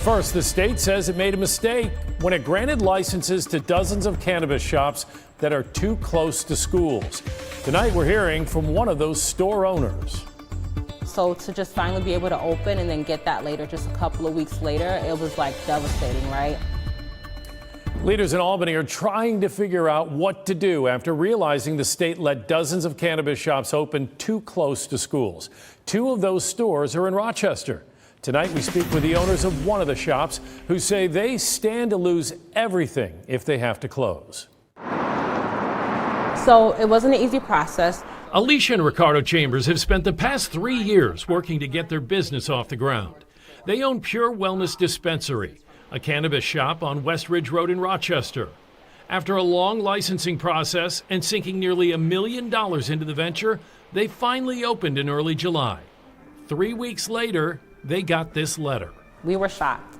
First, the state says it made a mistake when it granted licenses to dozens of cannabis shops that are too close to schools. Tonight, we're hearing from one of those store owners. So to just finally be able to open and then get that later, just a couple of weeks later, it was like devastating, right? Leaders in Albany are trying to figure out what to do after realizing the state let dozens of cannabis shops open too close to schools. Two of those stores are in Rochester. Tonight, we speak with the owners of one of the shops who say they stand to lose everything if they have to close. So it wasn't an easy process. Alesha and Ricardo Chambers have spent the past 3 years working to get their business off the ground. They own Pure Wellness Dispensary, a cannabis shop on West Ridge Road in Rochester. After a long licensing process and sinking nearly $1 million into the venture, they finally opened in early July. 3 weeks later, they got this letter. We were shocked.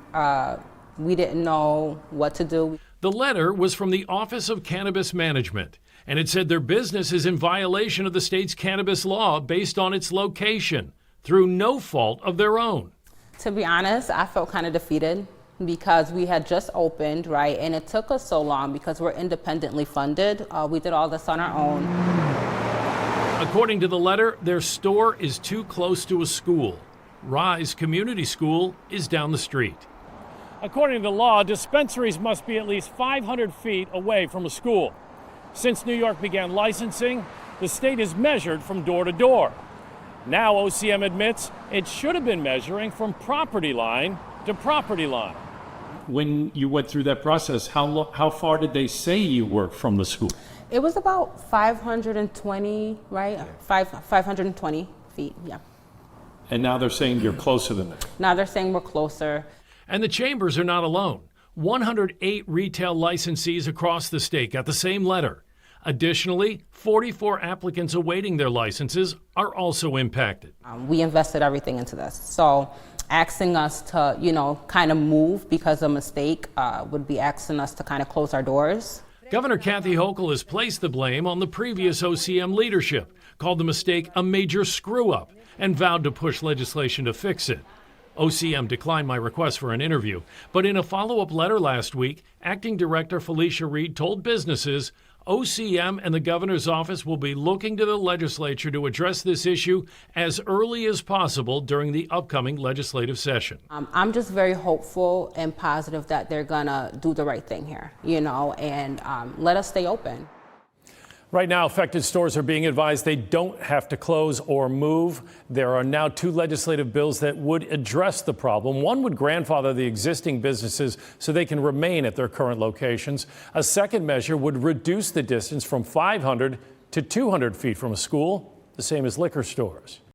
We didn't know what to do. The letter was from the Office of Cannabis Management, and it said their business is in violation of the state's cannabis law based on its location, through no fault of their own. To be honest, I felt kind of defeated because we had just opened, right? And it took us so long because we're independently funded. We did all this on our own. According to the letter, their store is too close to a school. Rise Community School is down the street. According to the law, dispensaries must be at least 500 feet away from a school. Since New York began licensing, the state is measured from door to door. Now OCM admits it should have been measuring from property line to property line. When you went through that process, how far did they say you were from the school? It was about 520, right? 520 feet, yeah. And now they're saying you're closer than that. Now they're saying we're closer. And the Chambers are not alone. 108 retail licensees across the state got the same letter. Additionally, 44 applicants awaiting their licenses are also impacted. We invested everything into this. So asking us to, kind of move because of a mistake would be asking us to kind of close our doors. Governor Kathy Hochul has placed the blame on the previous OCM leadership, called the mistake a major screw-up, and vowed to push legislation to fix it. OCM declined my request for an interview, but in a follow-up letter last week, Acting Director Felicia Reed told businesses OCM and the governor's office will be looking to the legislature to address this issue as early as possible during the upcoming legislative session. I'm just very hopeful and positive that they're gonna do the right thing here, and let us stay open. Right now, affected stores are being advised they don't have to close or move. There are now 2 legislative bills that would address the problem. One would grandfather the existing businesses so they can remain at their current locations. A second measure would reduce the distance from 500 to 200 feet from a school, the same as liquor stores.